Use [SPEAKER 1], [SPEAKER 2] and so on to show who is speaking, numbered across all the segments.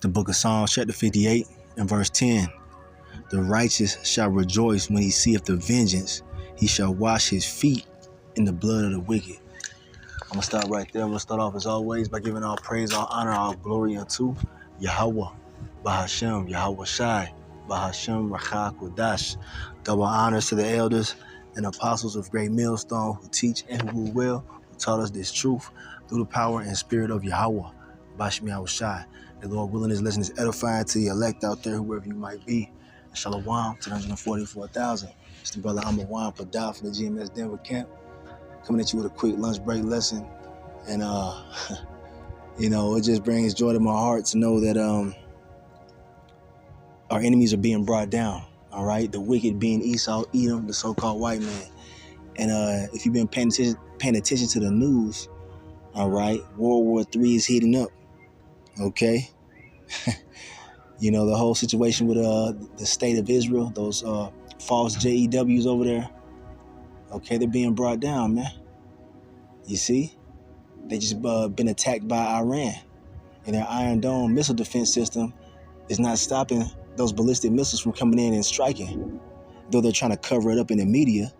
[SPEAKER 1] The book of Psalms, chapter 58 and verse 10. The righteous shall rejoice when he seeth the vengeance. He shall wash his feet in the blood of the wicked. I'm going to stop right there. I'm going to start off as always by giving all praise, all honor, all glory unto Yahweh, Bahashem, Yahweh Shai, Bahashem, Rachah Kodash. Double honors to the elders and apostles of Great Millstone who teach and who rule well, who taught us this truth through the power and spirit of Yahweh, Bahashem Yahweh Shai. The Lord willing, this lesson is edifying to your elect out there, whoever you might be. Shalom to 144,000. It's the brother Amawan Padah from the GMS Denver camp, coming at you with a quick lunch break lesson. And it just brings joy to my heart to know that our enemies are being brought down. All right, the wicked being Esau, Edom, the so-called white man. And if you've been paying attention to the news, all right, World War III is heating up. Okay. The whole situation with the state of Israel, those false JEWs over there. Okay, they're being brought down, man. You see? They just been attacked by Iran. And their Iron Dome missile defense system is not stopping those ballistic missiles from coming in and striking. Though they're trying to cover it up in the media.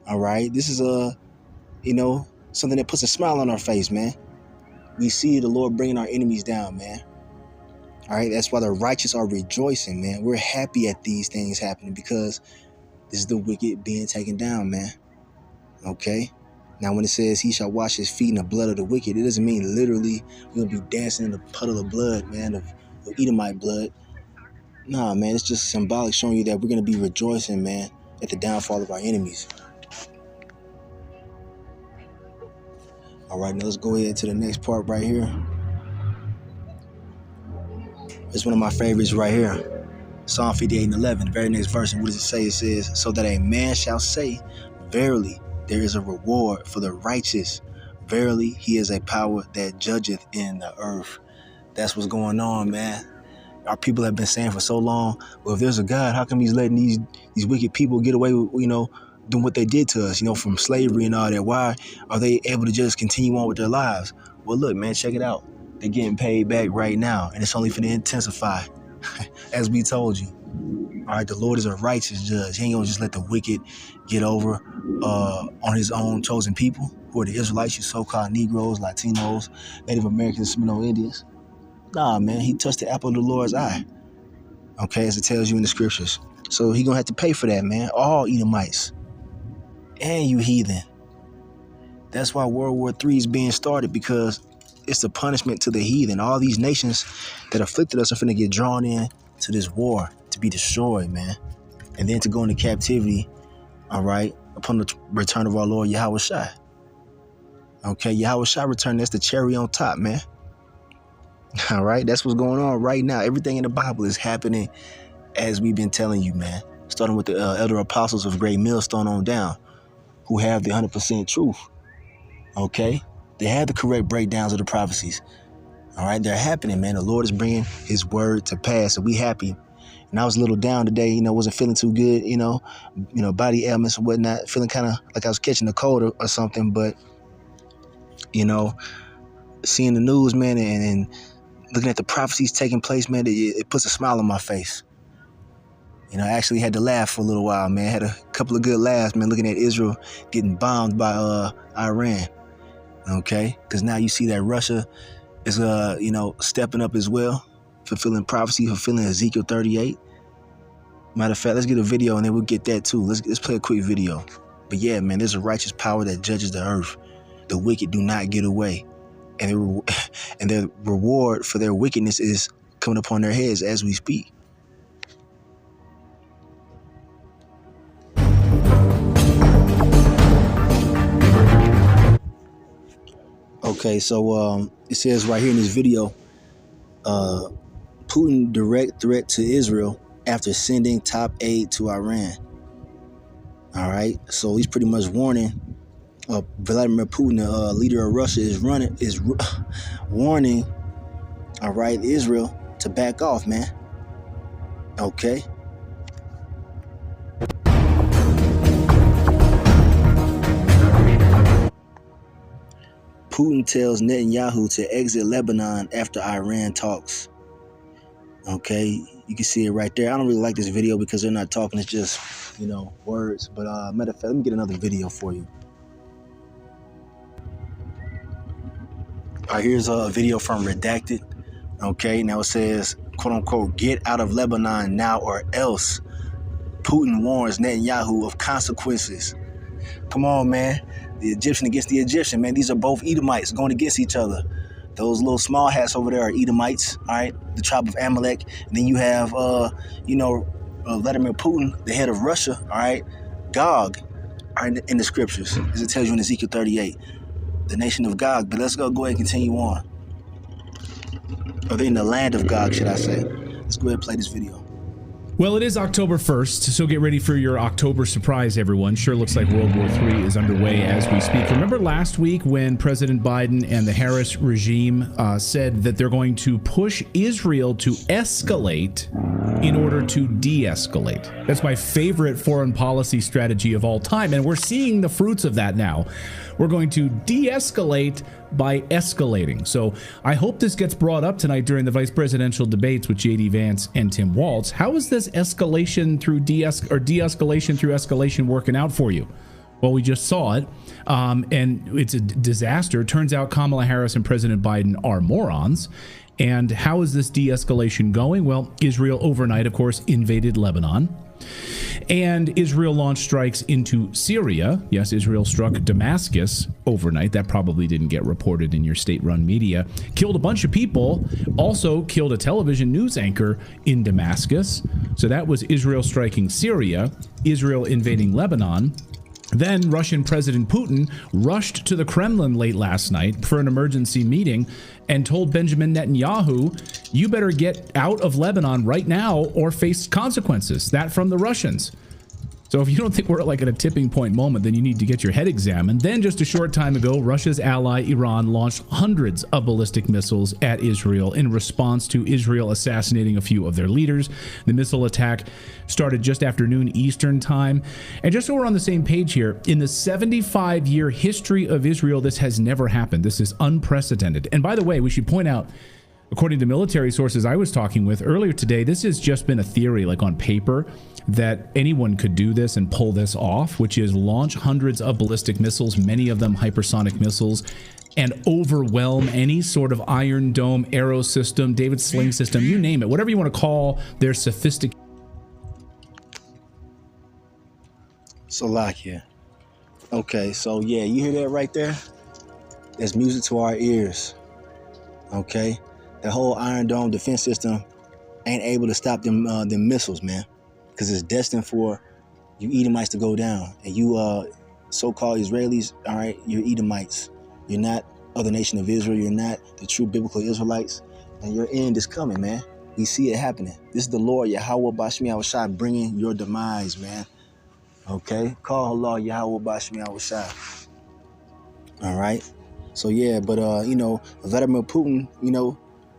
[SPEAKER 1] All right. This is something that puts a smile on our face, man. We see the Lord bringing our enemies down, man. All right, that's why the righteous are rejoicing, man. We're happy at these things happening because this is the wicked being taken down, man. Okay? Now, when it says he shall wash his feet in the blood of the wicked, it doesn't mean literally we're going to be dancing in the puddle of blood, man, of Edomite blood. Nah, man, it's just symbolic, showing you that we're going to be rejoicing, man, at the downfall of our enemies. All right, now let's go ahead to the next part right here. It's one of my favorites right here. Psalm 58 and 11, the very next verse. And what does it say? It says, so that a man shall say, verily, there is a reward for the righteous. Verily, he is a power that judgeth in the earth. That's what's going on, man. Our people have been saying for so long, well, if there's a God, how come he's letting these wicked people get away with, doing what they did to us, from slavery and all that? Why are they able to just continue on with their lives? Well, look, man, check it out. They're getting paid back right now, and it's only for to intensify, as we told you. All right, the Lord is a righteous judge. He ain't gonna just let the wicked get over on his own chosen people, who are the Israelites, you so-called Negroes, Latinos, Native Americans, Seminole Indians. Nah, man, he touched the apple of the Lord's eye. Okay, as it tells you in the scriptures. So he gonna have to pay for that, man. All Edomites and you heathen. That's why World War III is being started, because it's the punishment to the heathen. All these nations that afflicted us are finna get drawn in to this war to be destroyed, man. And then to go into captivity, all right, upon the return of our Lord Yahweh Shai. Okay, Yahweh Shai return, that's the cherry on top, man. All right, that's what's going on right now. Everything in the Bible is happening as we've been telling you, man. Starting with the elder apostles of Great Millstone on down, who have the 100% truth. Okay? They have the correct breakdowns of the prophecies. All right, they're happening, man. The Lord is bringing his word to pass, and we happy. And I was a little down today, wasn't feeling too good, body ailments and whatnot, feeling kind of like I was catching a cold or something. But, seeing the news, man, and looking at the prophecies taking place, man, it puts a smile on my face. I actually had to laugh for a little while, man. Had a couple of good laughs, man, looking at Israel getting bombed by Iran. Okay, because now you see that Russia is, stepping up as well, fulfilling prophecy, fulfilling Ezekiel 38. Matter of fact, let's get a video and then we'll get that too. Let's play a quick video. But yeah, man, there's a righteous power that judges the earth. The wicked do not get away, and their reward for their wickedness is coming upon their heads as we speak. Okay, so it says right here in this video, Putin direct threat to Israel after sending top aid to Iran. All right, so he's pretty much warning Vladimir Putin, the leader of Russia, is warning, all right, Israel to back off, man. Okay. Putin tells Netanyahu to exit Lebanon after Iran talks. Okay, you can see it right there. I don't really like this video because they're not talking, it's just, words. But matter of fact, let me get another video for you. All right, here's a video from Redacted. Okay, now it says, quote unquote, get out of Lebanon now or else. Putin warns Netanyahu of consequences. Come on, man. The Egyptian against the Egyptian, man. These are both Edomites going against each other. Those little small hats over there are Edomites, all right? The tribe of Amalek. And then you have, Vladimir Putin, the head of Russia, all right? Gog, all right, in the scriptures, as it tells you in Ezekiel 38. The nation of Gog. But let's go ahead and continue on. Or they're in the land of Gog, should I say. Let's go ahead and play this video.
[SPEAKER 2] Well, it is October 1st, so get ready for your October surprise, everyone. Sure looks like World War III is underway as we speak. Remember last week when President Biden and the Harris regime said that they're going to push Israel to escalate in order to de-escalate? That's my favorite foreign policy strategy of all time, and we're seeing the fruits of that now. We're going to de-escalate by escalating. So I hope this gets brought up tonight during the vice presidential debates with J.D. Vance and Tim Walz. How is this escalation through de-escalation through escalation working out for you? Well, we just saw it, and it's a disaster. It turns out Kamala Harris and President Biden are morons. And how is this de-escalation going? Well, Israel overnight, of course, invaded Lebanon. And Israel launched strikes into Syria. Yes, Israel struck Damascus overnight. That probably didn't get reported in your state-run media. Killed a bunch of people. Also killed a television news anchor in Damascus. So that was Israel striking Syria, Israel invading Lebanon. Then Russian President Putin rushed to the Kremlin late last night for an emergency meeting and told Benjamin Netanyahu, you better get out of Lebanon right now or face consequences. That from the Russians. So if you don't think we're like at a tipping point moment, then you need to get your head examined. Then just a short time ago, Russia's ally Iran launched hundreds of ballistic missiles at Israel in response to Israel assassinating a few of their leaders. The missile attack started just after noon Eastern time. And just so we're on the same page here, in the 75-year history of Israel, this has never happened. This is unprecedented. And by the way, we should point out, according to military sources I was talking with earlier today, this has just been a theory, like on paper, that anyone could do this and pull this off, which is launch hundreds of ballistic missiles, many of them hypersonic missiles, and overwhelm any sort of Iron Dome, Arrow system, David Sling system, you name it, whatever you want to call their sophisticated.
[SPEAKER 1] Salakia. Okay, so yeah, you hear that right there? There's music to our ears. Okay? The whole Iron Dome defense system ain't able to stop them missiles, man. Because it's destined for you Edomites to go down. And you so-called Israelis, all right, you're Edomites. You're not of the nation of Israel. You're not the true biblical Israelites. And your end is coming, man. We see it happening. This is the Lord, Yahweh Bashmi Awashai, bringing your demise, man. Okay? Call Allah Yahweh Bashmi Awashai. All right? So, yeah, but, Vladimir Putin,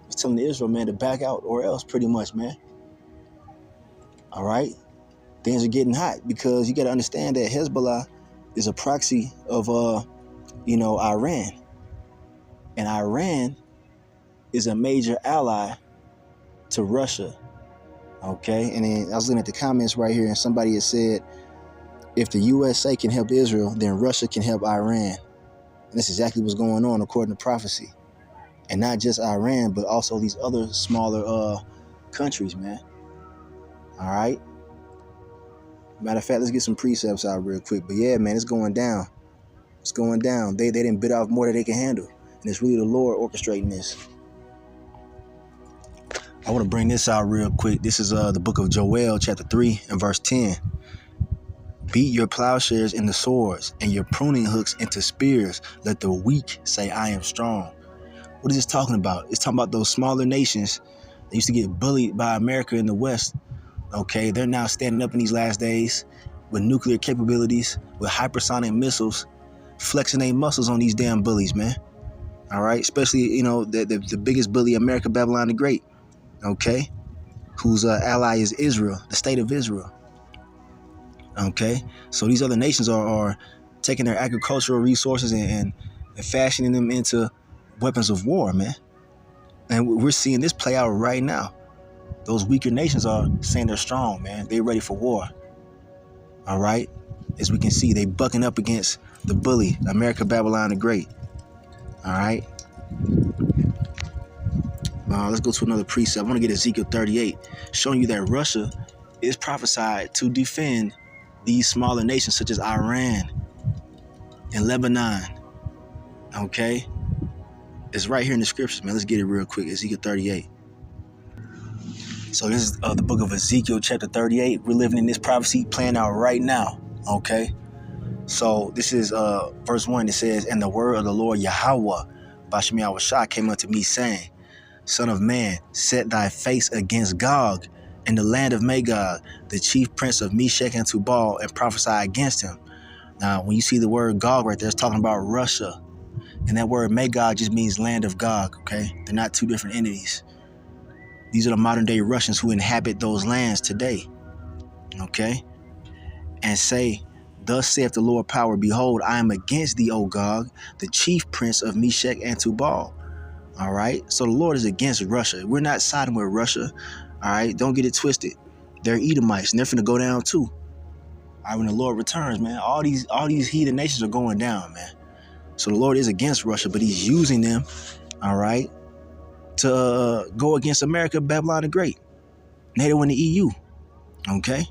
[SPEAKER 1] he's telling Israel, man, to back out or else pretty much, man. All right, things are getting hot because you got to understand that Hezbollah is a proxy of, Iran, and Iran is a major ally to Russia. Okay, and then I was looking at the comments right here, and somebody has said, if the USA can help Israel, then Russia can help Iran, and that's exactly what's going on according to prophecy, and not just Iran, but also these other smaller countries, man. All right. Matter of fact, let's get some precepts out real quick. But yeah, man, it's going down. It's going down. They didn't bit off more than they can handle. And it's really the Lord orchestrating this. I want to bring this out real quick. This is the book of Joel, chapter 3 and verse 10. Beat your plowshares into swords and your pruning hooks into spears. Let the weak say, I am strong. What is this talking about? It's talking about those smaller nations that used to get bullied by America in the West. Okay, they're now standing up in these last days with nuclear capabilities, with hypersonic missiles, flexing their muscles on these damn bullies, man. All right, especially, the biggest bully, America, Babylon the Great, okay, whose ally is Israel, the state of Israel. Okay, so these other nations are taking their agricultural resources and fashioning them into weapons of war, man. And we're seeing this play out right now. Those weaker nations are saying they're strong, man. They're ready for war. All right. As we can see, they bucking up against the bully, America Babylon the Great. All right. Let's go to another precept. I want to get Ezekiel 38, showing you that Russia is prophesied to defend these smaller nations such as Iran and Lebanon. Okay. It's right here in the scriptures, man. Let's get it real quick. Ezekiel 38. So this is the book of Ezekiel, chapter 38. We're living in this prophecy playing out right now. Okay. So this is verse 1. It says, "And the word of the Lord Yahweh, Bashem Yahushua, came unto me, saying, Son of man, set thy face against Gog in the land of Magog, the chief prince of Meshech and Tubal, and prophesy against him." Now, when you see the word Gog right there, it's talking about Russia. And that word Magog just means land of Gog, okay? They're not two different entities. These are the modern day Russians who inhabit those lands today, okay? And say, "Thus saith the Lord power, behold, I am against thee, O Gog, the chief prince of Meshech and Tubal." All right? So the Lord is against Russia. We're not siding with Russia, all right? Don't get it twisted. They're Edomites, and they're finna go down too. All right, when the Lord returns, man, all these heathen nations are going down, man. So the Lord is against Russia, but he's using them, all right, to go against America, Babylon the Great, NATO and the EU, okay?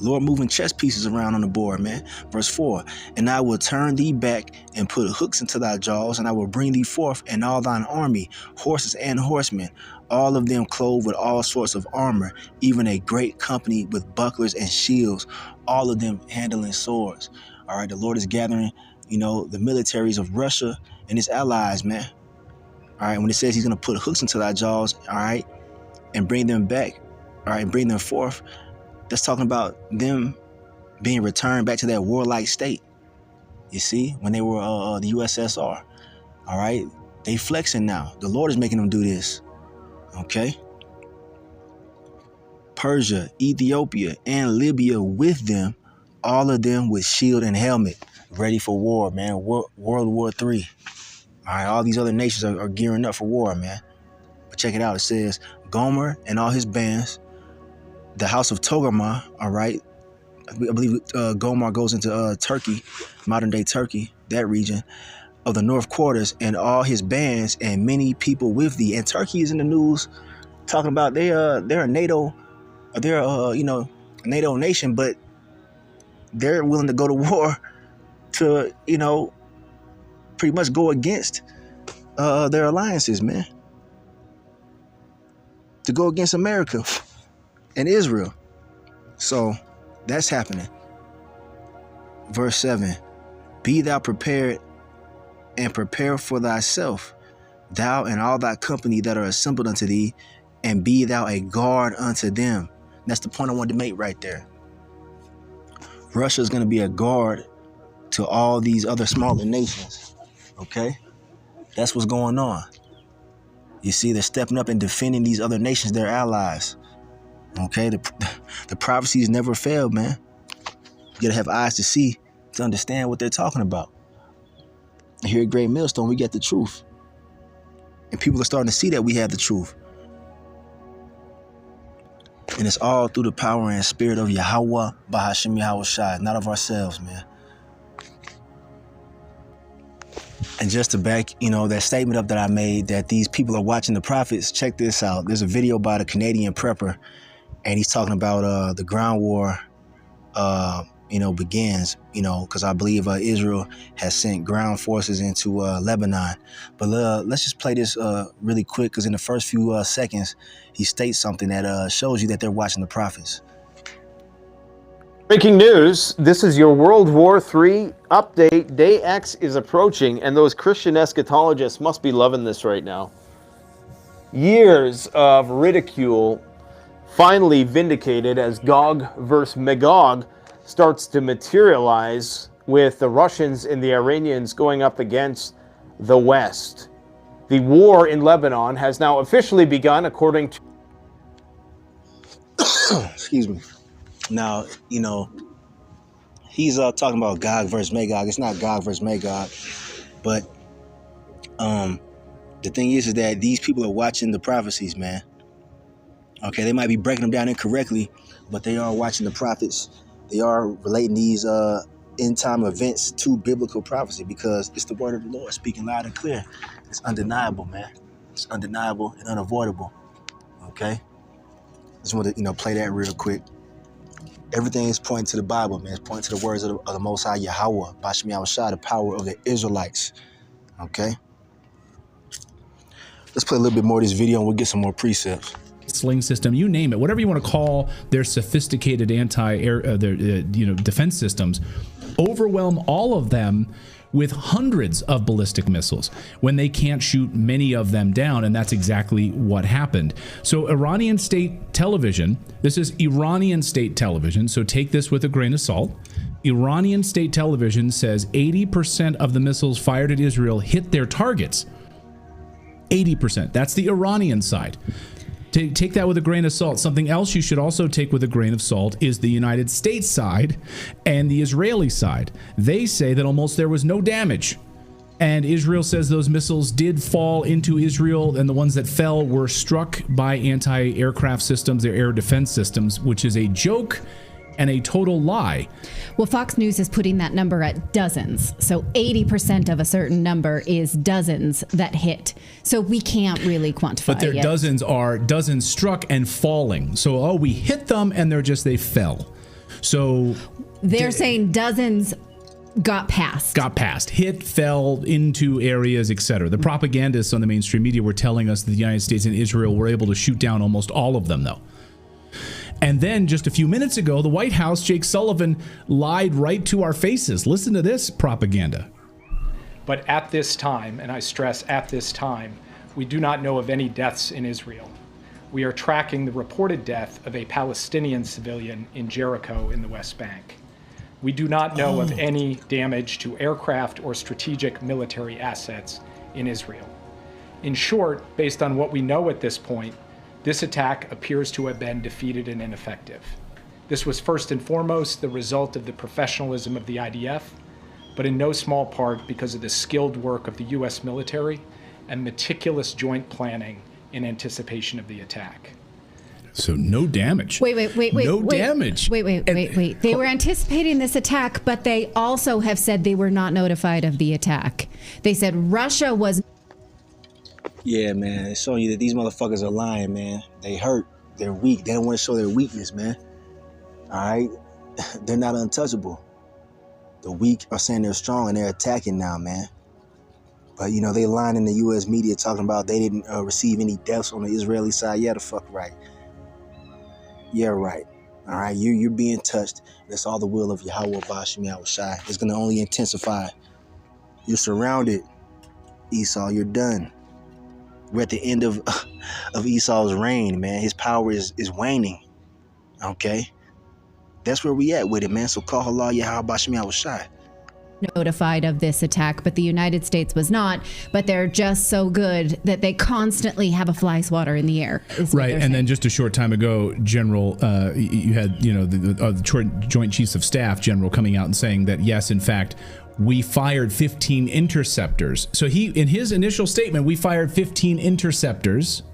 [SPEAKER 1] Lord moving chess pieces around on the board, man. Verse 4, "And I will turn thee back and put hooks into thy jaws, and I will bring thee forth and all thine army, horses and horsemen, all of them clothed with all sorts of armor, even a great company with bucklers and shields, all of them handling swords." All right, the Lord is gathering, the militaries of Russia and its allies, man. All right, when it says he's going to put hooks into thy jaws, all right, and bring them back, all right, and bring them forth, that's talking about them being returned back to that warlike state. You see, when they were the USSR, all right, they flexing now. The Lord is making them do this, okay? "Persia, Ethiopia, and Libya with them, all of them with shield and helmet, ready for war, man. World War III. All right, all these other nations are gearing up for war, man. But check it out. It says, Gomer and all his bands, the house of Togarmah, all right. I believe Gomer goes into Turkey, modern day Turkey, that region of the north quarters, and all his bands and many people with thee." And Turkey is in the news talking about they're a NATO, they're a NATO nation, but they're willing to go to war to, pretty much go against their alliances, man. To go against America and Israel. So that's happening. Verse 7, "Be thou prepared and prepare for thyself, thou and all thy company that are assembled unto thee, and be thou a guard unto them." That's the point I wanted to make right there. Russia is going to be a guard to all these other smaller nations. Okay? That's what's going on. You see, they're stepping up and defending these other nations, their allies. Okay? The prophecies never failed, man. You got to have eyes to see, to understand what they're talking about. And here at Great Millstone, we get the truth. And people are starting to see that we have the truth. And it's all through the power and spirit of Yahweh, Bahashem Yahushua, not of ourselves, man. And just to back, that statement up that I made, that these people are watching the prophets, check this out. There's a video by the Canadian prepper, and he's talking about the ground war, begins, because I believe Israel has sent ground forces into Lebanon. But let's just play this really quick, because in the first few seconds, he states something that shows you that they're watching the prophets.
[SPEAKER 3] Breaking news, this is your World War III update. Day X is approaching, and those Christian eschatologists must be loving this right now. Years of ridicule finally vindicated as Gog versus Magog starts to materialize, with the Russians and the Iranians going up against the West. The war in Lebanon has now officially begun, according to...
[SPEAKER 1] Excuse me. Now, he's talking about Gog versus Magog. It's not Gog versus Magog. But the thing is that these people are watching the prophecies, man. Okay, they might be breaking them down incorrectly, but they are watching the prophets. They are relating these end time events to biblical prophecy because it's the word of the Lord speaking loud and clear. It's undeniable, man. It's undeniable and unavoidable. Okay, just want to play that real quick. Everything is pointing to the Bible, man. It's pointing to the words of the Most High Yahweh, Bashem Yahushua, the power of the Israelites. Okay, let's play a little bit more of this video and we'll get some more precepts.
[SPEAKER 2] Sling system, you name it, whatever you want to call their sophisticated anti-air, defense systems, overwhelm all of them with hundreds of ballistic missiles when they can't shoot many of them down, and that's exactly what happened. So Iranian state television, this is Iranian state television, so take this with a grain of salt. Iranian state television says 80% of the missiles fired at Israel hit their targets. 80%. That's the Iranian side. Take that with a grain of salt. Something else you should also take with a grain of salt is the United States side and the Israeli side. They say that almost there was no damage. And Israel says those missiles did fall into Israel, and the ones that fell were struck by anti-aircraft systems, their air defense systems, which is a joke and a total lie.
[SPEAKER 4] Well, Fox News is putting that number at dozens. So 80% of a certain number is dozens that hit. So we can't really quantify.
[SPEAKER 2] But their dozens are dozens struck and falling. So, we hit them and they fell. So
[SPEAKER 4] they're saying dozens got past.
[SPEAKER 2] Hit, fell into areas, etc. The propagandists on the mainstream media were telling us that the United States and Israel were able to shoot down almost all of them, though. And then just a few minutes ago, the White House, Jake Sullivan, lied right to our faces. Listen to this propaganda.
[SPEAKER 5] But at this time, and I stress at this time, we do not know of any deaths in Israel. We are tracking the reported death of a Palestinian civilian in Jericho in the West Bank. We do not know of any damage to aircraft or strategic military assets in Israel. In short, based on what we know at this point, this attack appears to have been defeated and ineffective. This was first and foremost the result of the professionalism of the IDF, but in no small part because of the skilled work of the U.S. military and meticulous joint planning in anticipation of the attack.
[SPEAKER 2] So no damage.
[SPEAKER 4] Wait.
[SPEAKER 2] No damage.
[SPEAKER 4] Wait. They were anticipating this attack, but they also have said they were not notified of the attack. They said Russia was...
[SPEAKER 1] Yeah, man, it's showing you that these motherfuckers are lying, man. They hurt. They're weak. They don't want to show their weakness, man. All right? They're not untouchable. The weak are saying they're strong and they're attacking now, man. But, they lying in the U.S. media talking about they didn't receive any deaths on the Israeli side. Yeah, the fuck right. Yeah, right. All right? You're being touched. That's all the will of Yahweh Bashem Yahushua. It's going to only intensify. You're surrounded. Esau, you're done. We're at the end of Esau's reign, man. His power is waning. Okay? That's where we at with it, man. So call Allah Yahweh Bashem Yahushua.
[SPEAKER 4] Notified of this attack, but the United States was not. But they're just so good that they constantly have a fly swatter in the air.
[SPEAKER 2] Right, and then just a short time ago, General, you had the Joint Chiefs of Staff General coming out and saying that yes, in fact, we fired 15 interceptors. So in his initial statement, we fired 15 interceptors.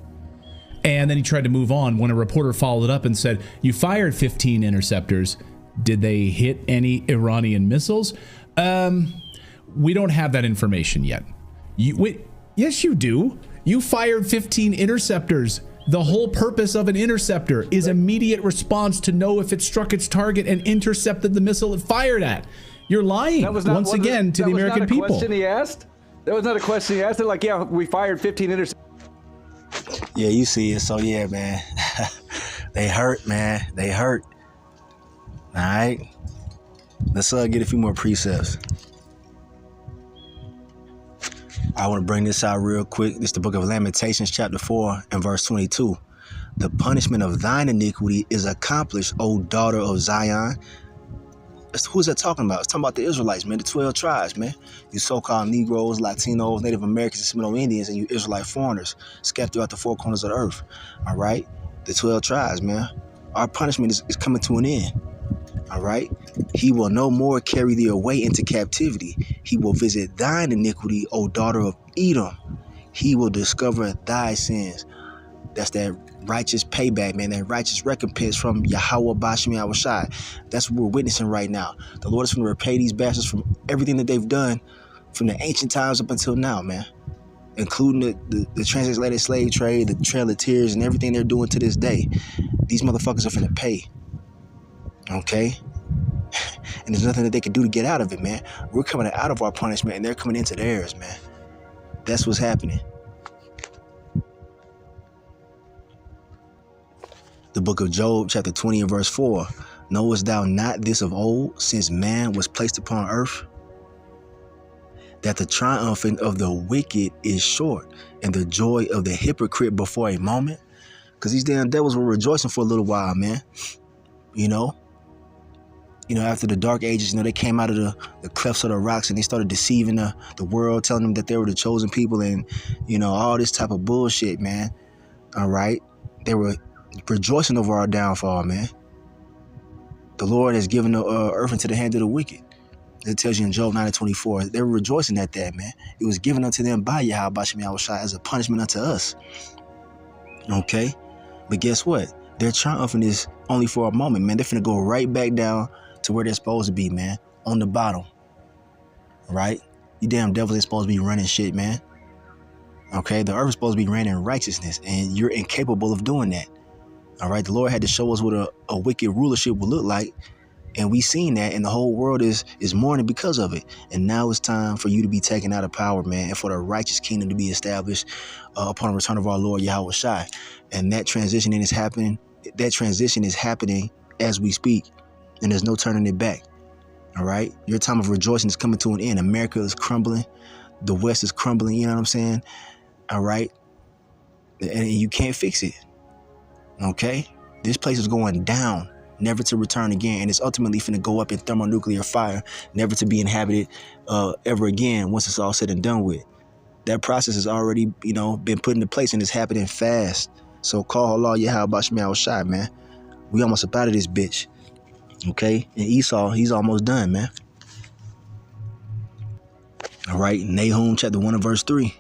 [SPEAKER 2] And then he tried to move on when a reporter followed it up and said, you fired 15 interceptors. Did they hit any Iranian missiles? We don't have that information yet. Yes, you do. You fired 15 interceptors. The whole purpose of an interceptor is immediate response to know if it struck its target and intercepted the missile it fired at. You're lying once again to the American people.
[SPEAKER 6] That was not a question he asked? That was not a question he asked? They're like, yeah, we fired 15 interceptors.
[SPEAKER 1] Yeah, you see it. So, yeah, man. They hurt, man. They hurt. All right? Let's get a few more precepts. I want to bring this out real quick. This is the book of Lamentations, chapter 4 and verse 22. The punishment of thine iniquity is accomplished, O daughter of Zion. Who's that talking about? It's talking about the Israelites, man, the 12 tribes, man. You so-called Negroes, Latinos, Native Americans, and Seminole Indians, and you Israelite foreigners scattered throughout the four corners of the earth. All right? The 12 tribes, man. Our punishment is coming to an end. All right? He will no more carry thee away into captivity. He will visit thine iniquity, O daughter of Edom. He will discover thy sins. That's that righteous payback, man, that righteous recompense from Yahweh Bashim Yahushai. That's what we're witnessing right now. The Lord is going to repay these bastards from everything that they've done from the ancient times up until now, man, including the transatlantic slave trade, the Trail of Tears, and everything they're doing to this day. These motherfuckers are finna pay, okay? And there's nothing that they can do to get out of it, man. We're coming out of our punishment, and they're coming into theirs, man. That's what's happening. The book of Job, chapter 20 and verse 4. Knowest thou not this of old, since man was placed upon earth, that the triumphing of the wicked is short, and the joy of the hypocrite before a moment? Because these damn devils were rejoicing for a little while, man. You know, after the dark ages, they came out of the clefts of the rocks and they started deceiving the world, telling them that they were the chosen people and, all this type of bullshit, man. All right. They were rejoicing over our downfall, man. The Lord has given the earth into the hand of the wicked. It tells you in Job 9:24. They were rejoicing at that, man. It was given unto them by Yahweh Bashim Yahushai as a punishment unto us. Okay? But guess what? Their triumphing is only for a moment, man. They're finna go right back down to where they're supposed to be, man. On the bottom. Right? You damn devils ain't supposed to be running shit, man. Okay? The earth is supposed to be ran in righteousness, and you're incapable of doing that. All right? The Lord had to show us what a wicked rulership would look like, and we seen that, and the whole world is mourning because of it. And now it's time for you to be taken out of power, man, and for the righteous kingdom to be established upon the return of our Lord Yahweh Shai. And that transition is happening. That transition is happening as we speak, and there's no turning it back. All right? Your time of rejoicing is coming to an end. America is crumbling. The West is crumbling. You know what I'm saying? All right? And you can't fix it. Okay? This place is going down, never to return again. And it's ultimately finna go up in thermonuclear fire, never to be inhabited ever again once it's all said and done with. That process has already, been put into place, and it's happening fast. So call Allah Yahweh Bashim Yahushai, man. We almost up out of this bitch. Okay? And Esau, he's almost done, man. All right? Nahum chapter 1 and verse 3.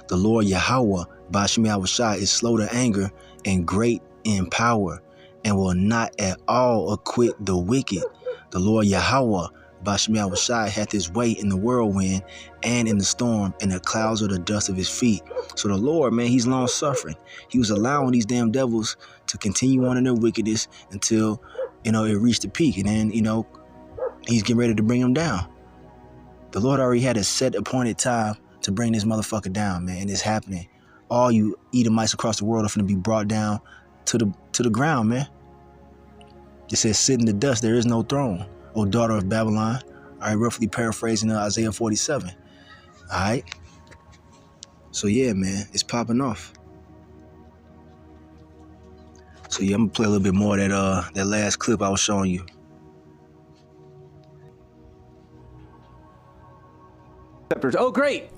[SPEAKER 1] The Lord Yahweh Bashim Yahushai is slow to anger and great in power, and will not at all acquit the wicked. The Lord Yahweh Bashim Yahushai hath his way in the whirlwind and in the storm, and the clouds are the dust of his feet. So the Lord, man, he's long suffering. He was allowing these damn devils to continue on in their wickedness until, it reached the peak. And then, he's getting ready to bring them down. The Lord already had a set appointed time to bring this motherfucker down, man. And it's happening. All you Edomites across the world are going to be brought down to the ground, man. It says, sit in the dust, there is no throne, O daughter of Babylon. All right, roughly paraphrasing Isaiah 47. All right. So yeah, man, it's popping off. So yeah, I'm gonna play a little bit more of that last clip I was showing you.
[SPEAKER 6] Oh, great.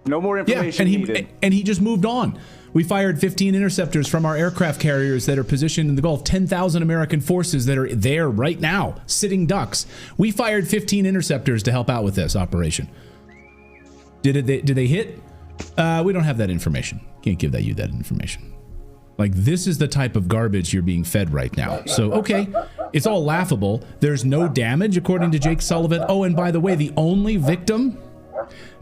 [SPEAKER 6] No more information needed.
[SPEAKER 2] And he just moved on. We fired 15 interceptors from our aircraft carriers that are positioned in the Gulf. 10,000 American forces that are there right now, sitting ducks. We fired 15 interceptors to help out with this operation. Did they hit? We don't have that information. Can't give you that information. Like, this is the type of garbage you're being fed right now. So, okay, it's all laughable. There's no damage, according to Jake Sullivan. Oh, and by the way, the only victim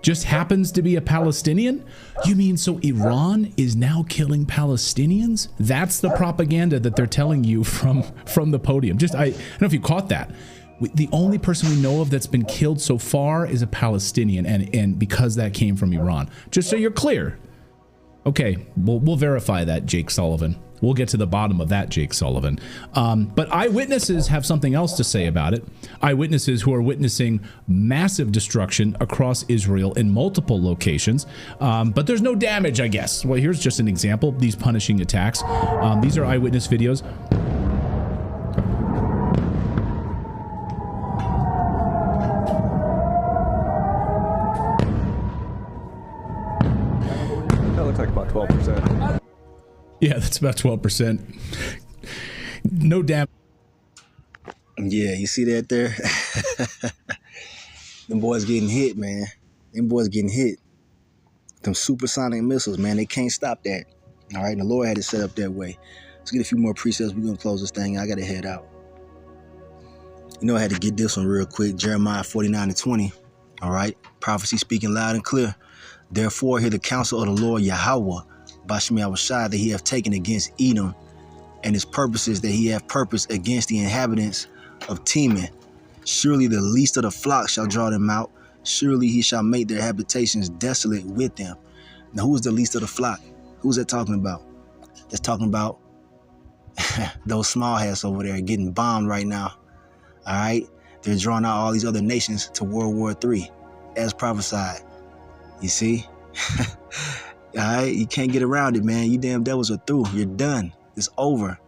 [SPEAKER 2] just happens to be a Palestinian? You mean so Iran is now killing Palestinians? That's the propaganda that they're telling you from the podium. I don't know if you caught that. The only person we know of that's been killed so far is a Palestinian, and because that came from Iran. Just so you're clear. Okay, we'll verify that, Jake Sullivan. We'll get to the bottom of that, Jake Sullivan. But eyewitnesses have something else to say about it. Eyewitnesses who are witnessing massive destruction across Israel in multiple locations. But there's no damage, I guess. Well, here's just an example. These punishing attacks. These are eyewitness videos.
[SPEAKER 6] That looks like about 12%.
[SPEAKER 2] Yeah, that's about 12%. No damage.
[SPEAKER 1] Yeah, you see that there? Them boys getting hit, man. Them boys getting hit. Them supersonic missiles, man. They can't stop that. All right, and the Lord had it set up that way. Let's get a few more precepts. We're going to close this thing. I got to head out. You know, I had to get this one real quick. Jeremiah 49:20. All right, prophecy speaking loud and clear. Therefore, hear the counsel of the Lord Yahweh, Bashem Yahushai, that he hath taken against Edom, and his purposes that he hath purposed against the inhabitants of Teman. Surely the least of the flock shall draw them out. Surely he shall make their habitations desolate with them. Now, who is the least of the flock? Who's that talking about? That's talking about those small hats over there getting bombed right now. All right? They're drawing out all these other nations to World War III, as prophesied. You see? All right? You can't get around it, man. You damn devils are through. You're done. It's over.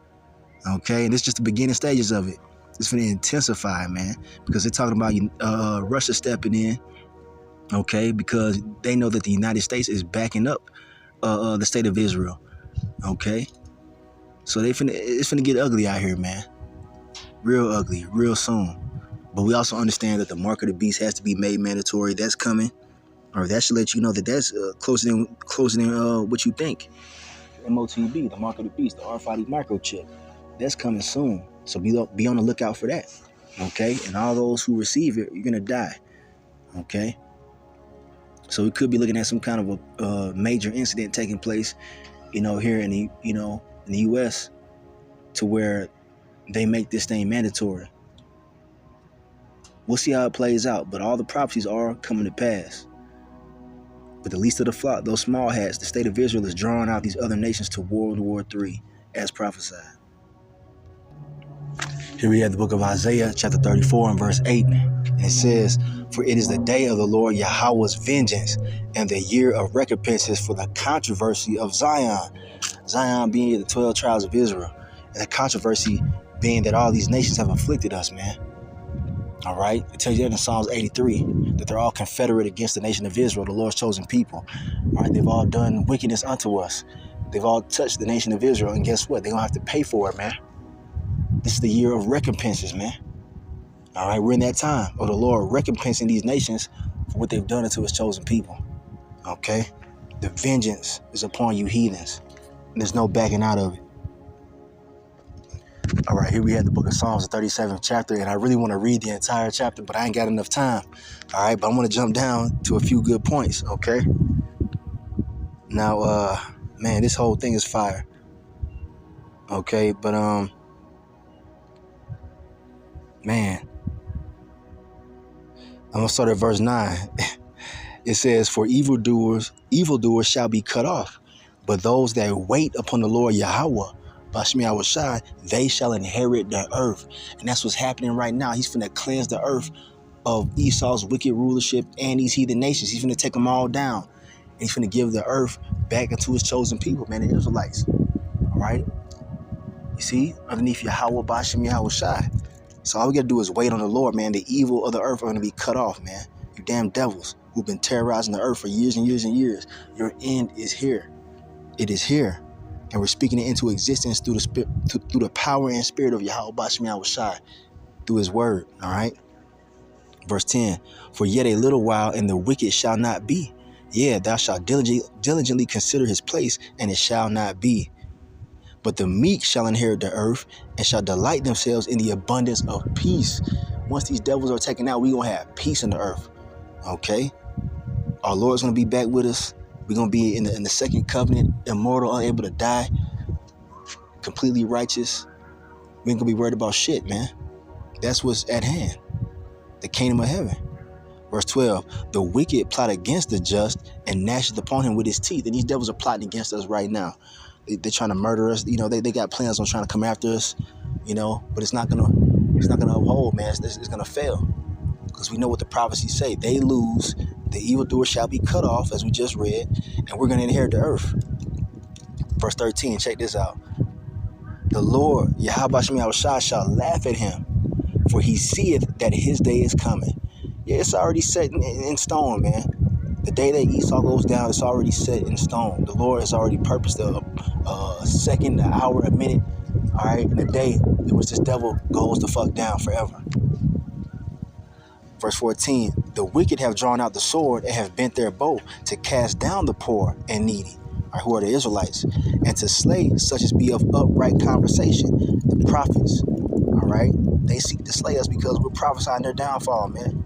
[SPEAKER 1] Okay? And it's just the beginning stages of it. It's going to intensify, man, because they're talking about Russia stepping in, okay, because they know that the United States is backing up the state of Israel, okay? So it's finna get ugly out here, man. Real ugly, real soon. But we also understand that the mark of the beast has to be made mandatory. That's coming. Or that should let you know that that's closing in what you think. MOTB, the mark of the beast, the RFID microchip. That's coming soon. So be on the lookout for that. Okay? And all those who receive it, you're going to die. Okay? So we could be looking at some kind of a major incident taking place, here in the U.S. to where they make this thing mandatory. We'll see how it plays out, but all the prophecies are coming to pass. But the least of the flock, those small hats, the state of Israel is drawing out these other nations to World War III, as prophesied. Here we have the book of Isaiah, chapter 34 and verse 8. And it says, for it is the day of the Lord Yahweh's vengeance, and the year of recompenses for the controversy of Zion. Zion being the 12 tribes of Israel. And the controversy being that all these nations have afflicted us, man. All right? It tells you that in Psalms 83, that they're all confederate against the nation of Israel, the Lord's chosen people. All right? They've all done wickedness unto us. They've all touched the nation of Israel. And guess what? They're going to have to pay for it, man. This is the year of recompenses, man. All right? We're in that time of the Lord recompensing these nations for what they've done unto his chosen people. Okay? The vengeance is upon you heathens. And there's no backing out of it. All right, here we have the book of Psalms, the 37th chapter, and I really want to read the entire chapter, but I ain't got enough time. All right, but I'm going to jump down to a few good points, okay? Now, man, this whole thing is fire. Okay, but, man, I'm going to start at verse 9. It says, for evildoers shall be cut off, but those that wait upon the Lord Yahweh, Bashem Yahushai, they shall inherit the earth. And that's what's happening right now. He's finna cleanse the earth of Esau's wicked rulership and these heathen nations. He's finna take them all down. And he's finna give the earth back into his chosen people, man, the Israelites. All right? You see? Underneath Yahweh, Bashem Yahushai. So all we gotta do is wait on the Lord, man. The evil of the earth are gonna be cut off, man. You damn devils who've been terrorizing the earth for years and years and years. Your end is here. It is here. And we're speaking it into existence through the power and spirit of Yahweh Bashem Yahushai, through his word. All right. Verse 10. For yet a little while, and the wicked shall not be. Yeah, thou shalt diligently consider his place, and it shall not be. But the meek shall inherit the earth, and shall delight themselves in the abundance of peace. Once these devils are taken out, we're going to have peace in the earth. Okay. Our Lord's going to be back with us. We're going to be in the second covenant, immortal, unable to die, completely righteous. We ain't going to be worried about shit, man. That's what's at hand. The kingdom of heaven. Verse 12, the wicked plot against the just and gnasheth upon him with his teeth. And these devils are plotting against us right now. They're trying to murder us. They got plans on trying to come after us, but it's not going to uphold, man. It's going to fail. Because we know what the prophecies say. They lose. The evildoer shall be cut off, as we just read, and we're going to inherit the earth. Verse 13, check this out. The Lord, Yahweh Bashem Yahushai, shall laugh at him, for he seeth that his day is coming. Yeah, it's already set in stone, man. The day that Esau goes down, it's already set in stone. The Lord has already purposed a second, an hour, a minute, all right, in a day in which this devil goes the fuck down forever. Verse 14, the wicked have drawn out the sword and have bent their bow to cast down the poor and needy. who are the Israelites, and to slay such as be of upright conversation, the prophets. All right, they seek to slay us because we're prophesying their downfall, man.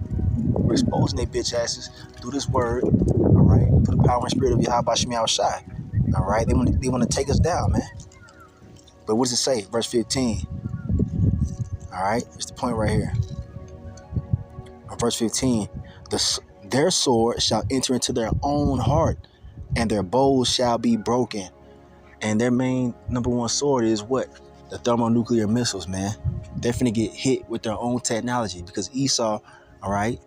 [SPEAKER 1] We're exposing their bitch asses through this word. All right, through the power and spirit of Yahweh Shemiah Shai. All right, they want to take us down, man. But what does it say? Verse 15. All right, it's the point right here. Verse 15. Their sword shall enter into their own heart, and their bows shall be broken. And their main number one sword is what? The thermonuclear missiles, man. They're finna get hit with their own technology because Esau, all right,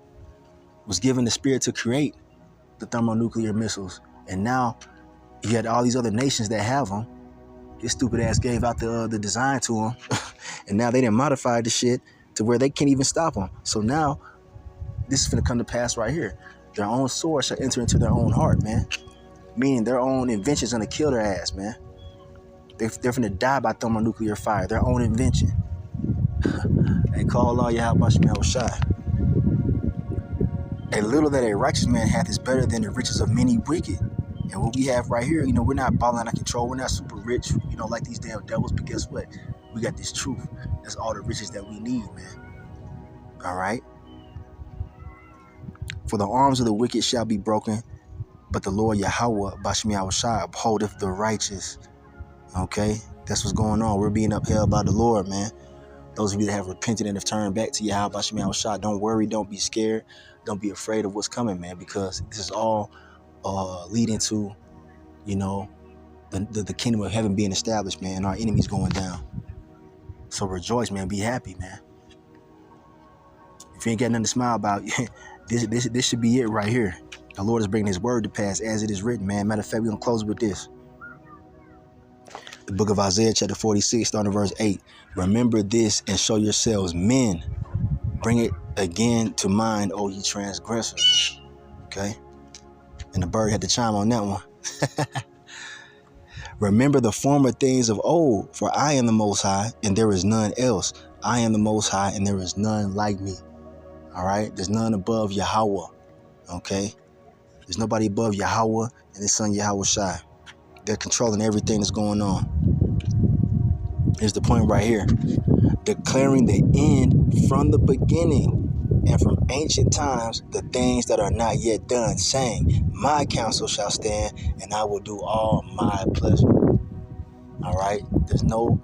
[SPEAKER 1] was given the spirit to create the thermonuclear missiles. And now you had all these other nations that have them. His stupid ass gave out the design to them. And now they done modified the shit to where they can't even stop them. So now this is finna come to pass right here. Their own sword shall enter into their own heart, man. Meaning their own invention's gonna kill their ass, man. They're finna die by thermonuclear fire. Their own invention. And call Allah Yahweh Shemiah Shai. A little that a righteous man hath is better than the riches of many wicked. And what we have right here, we're not balling out of control. We're not super rich, like these damn devils. But guess what? We got this truth. That's all the riches that we need, man. All right? For the arms of the wicked shall be broken, but the Lord Yahweh Bashmiah Shai upholdeth the righteous. Okay? That's what's going on. We're being upheld by the Lord, man. Those of you that have repented and have turned back to Yahweh Bashmiah Shai, don't worry, don't be scared, don't be afraid of what's coming, man, because this is all leading to, the kingdom of heaven being established, man, our enemies going down. So rejoice, man, be happy, man. If you ain't got nothing to smile about, this should be it right here. The Lord is bringing his word to pass as it is written, man. Matter of fact, we're going to close with this. The book of Isaiah, chapter 46, starting verse 8. Remember this and show yourselves men. Bring it again to mind, O ye transgressors. Okay? And the bird had to chime on that one. Remember the former things of old, for I am the Most High, and there is none else. I am the Most High, and there is none like me. All right? There's none above Yahweh. Okay? There's nobody above Yahweh and his son Yahweh Shai. They're controlling everything that's going on. Here's the point right here. Declaring the end from the beginning and from ancient times the things that are not yet done, saying, my counsel shall stand and I will do all my pleasure. All right? There's no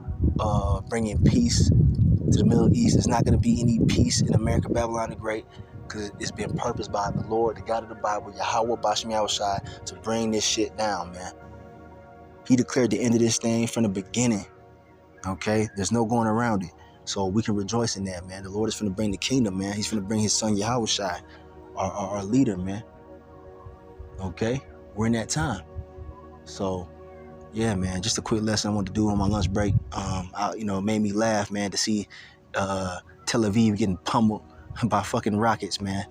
[SPEAKER 1] bringing peace to the Middle East. There's not going to be any peace in America, Babylon the Great, because it's been purposed by the Lord, the God of the Bible, Yahweh Bashmiah Shai, to bring this shit down, man. He declared the end of this thing from the beginning. Okay? There's no going around it. So we can rejoice in that, man. The Lord is finna bring the kingdom, man. He's finna bring his son Yahweh Shai, our leader, man. Okay? We're in that time. So, yeah, man, just a quick lesson I wanted to do on my lunch break. It made me laugh, man, to see Tel Aviv getting pummeled by fucking rockets, man.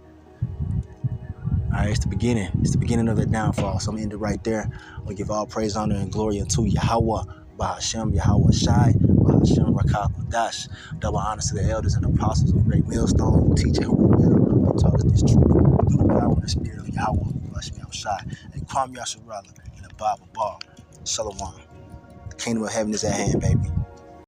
[SPEAKER 1] All right, it's the beginning. It's the beginning of the downfall. So I'm going to end it right there. I'm going to give all praise, honor, and glory unto Yahweh, Bahashem, Yahweh Shai, Bahashem, Rakah, Kodash. Double honors to the elders and apostles of Great Millstone who teach and who reveal and taught us this truth through the power and the spirit of Yahweh, Bahashem, Shai, and Kwam Yasharala in the Bible bar. Shalom. The kingdom of heaven is at hand, baby.